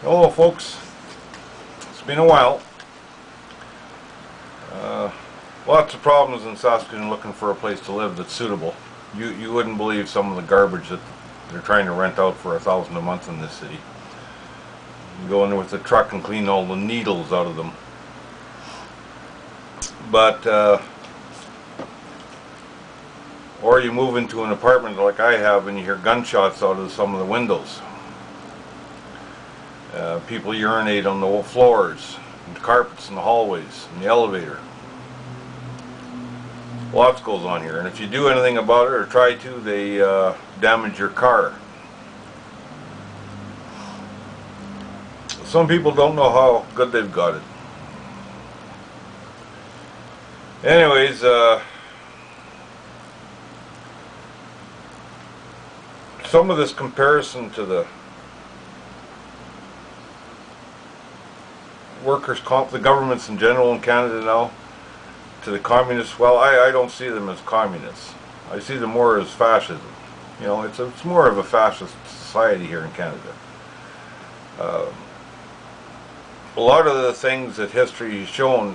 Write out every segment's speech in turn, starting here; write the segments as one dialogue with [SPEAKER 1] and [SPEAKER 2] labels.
[SPEAKER 1] Hello folks, it's been a while. Lots of problems in Saskatoon looking for a place to live that's suitable. You wouldn't believe some of the garbage that they're trying to rent out for $1,000 a month in this city. You go in there with the truck and clean all the needles out of them. But or you move into an apartment like I have and you hear gunshots out of some of the windows. People urinate on the floors, and the carpets in the hallways, in the elevator. Lots goes on here, and if you do anything about it or try to, they damage your car. Some people don't know how good they've got it. Anyways, some of this comparison to the workers' comp, the governments in general in Canada now, to the communists, well, I don't see them as communists. I see them more as fascism. You know, it's more of a fascist society here in Canada. A lot of the things that history has shown,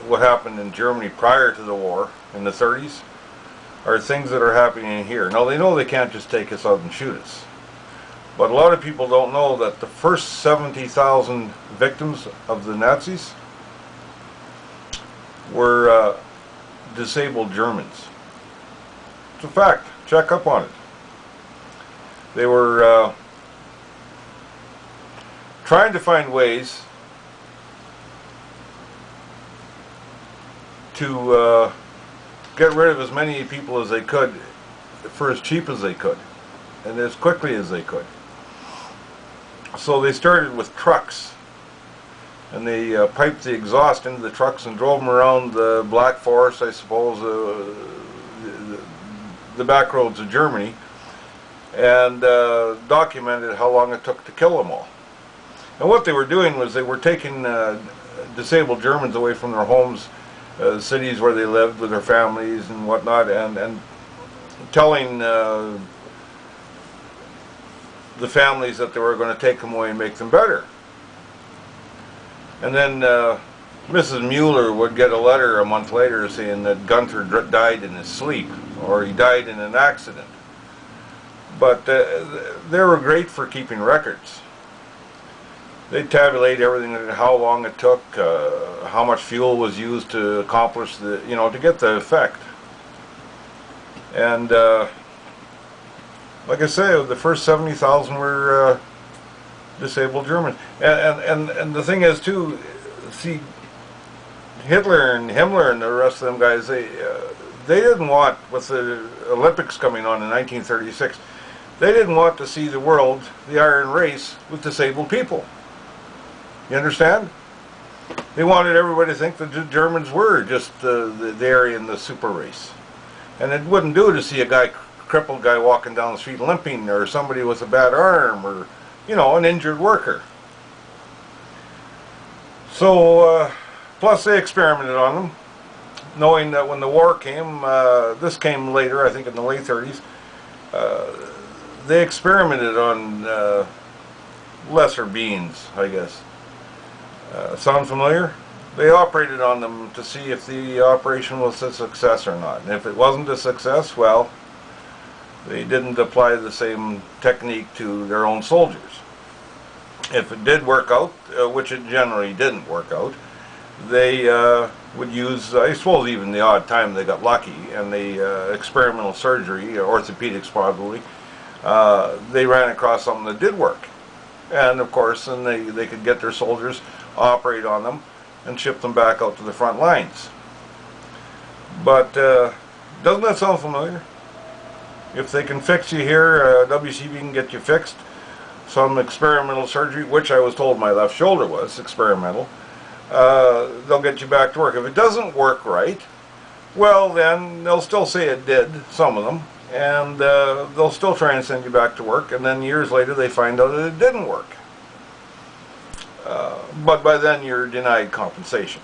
[SPEAKER 1] what happened in Germany prior to the war in the 30s, are things that are happening here. Now, they know they can't just take us out and shoot us. But a lot of people don't know that the first 70,000 victims of the Nazis were disabled Germans. It's a fact. Check up on it. They were trying to find ways to get rid of as many people as they could for as cheap as they could and as quickly as they could. So they started with trucks, and they piped the exhaust into the trucks and drove them around the Black Forest, I suppose, the back roads of Germany, and documented how long it took to kill them all. And what they were doing was they were taking disabled Germans away from their homes, cities where they lived with their families and whatnot, and telling the families that they were going to take them away and make them better. And then Mrs. Mueller would get a letter a month later saying that Gunther died in his sleep, or he died in an accident. But they were great for keeping records. They'd tabulate everything, how long it took, how much fuel was used to accomplish the, to get the effect. And like I say, the first 70,000 were disabled Germans. And the thing is, too, see, Hitler and Himmler and the rest of them guys, they didn't want, with the Olympics coming on in 1936, they didn't want to see the world, the Iron Race, with disabled people. You understand? They wanted everybody to think that the Germans were just the Aryan, the super race. And it wouldn't do to see a crippled guy walking down the street limping, or somebody with a bad arm, or an injured worker. So plus they experimented on them, knowing that when the war came, this came later, I think in the late 30s, they experimented on lesser beings, I guess. Sound familiar? They operated on them to see if the operation was a success or not. And if it wasn't a success, well, they didn't apply the same technique to their own soldiers. If it did work out, which it generally didn't work out, they would use, I suppose even the odd time they got lucky, and the experimental surgery, orthopedics probably, they ran across something that did work. And of course, then they could get their soldiers, operate on them, and ship them back out to the front lines. But doesn't that sound familiar? If they can fix you here, WCB can get you fixed. Some experimental surgery, which I was told my left shoulder was experimental, they'll get you back to work. If it doesn't work right, well then they'll still say it did, some of them, and they'll still try and send you back to work, and then years later they find out that it didn't work. But by then you're denied compensation.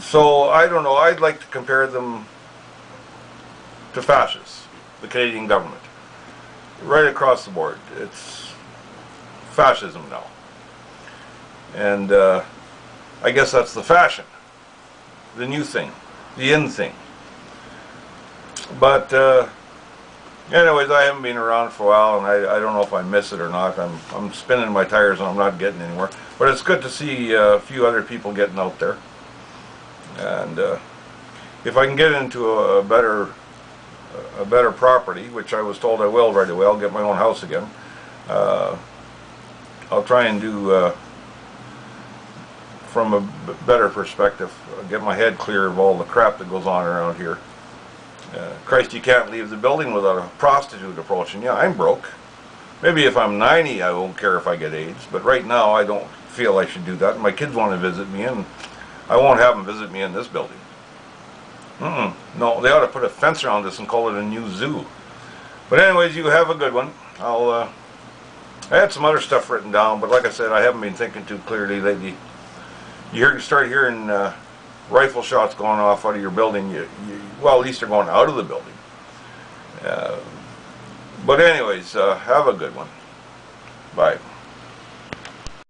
[SPEAKER 1] So I don't know, I'd like to compare them to fascists, the Canadian government. right across the board. It's fascism now. And I guess that's the fashion, the new thing, the in thing. But anyways, I haven't been around for a while, and I don't know if I miss it or not. I'm spinning my tires and I'm not getting anywhere. But it's good to see a few other people getting out there. And if I can get into a better property, which I was told I will right away, I'll get my own house again. I'll try and do from a better perspective, get my head clear of all the crap that goes on around here. Christ, you can't leave the building without a prostitute approaching you. I'm broke. Maybe if I'm 90, I won't care if I get AIDS, but right now I don't feel I should do that. My kids want to visit me, and I won't have them visit me in this building. No, they ought to put a fence around this and call it a new zoo. But anyways, you have a good one. I had some other stuff written down, but like I said, I haven't been thinking too clearly lately. You start hearing rifle shots going off out of your building. Well, at least they're going out of the building. But anyways, have a good one. Bye.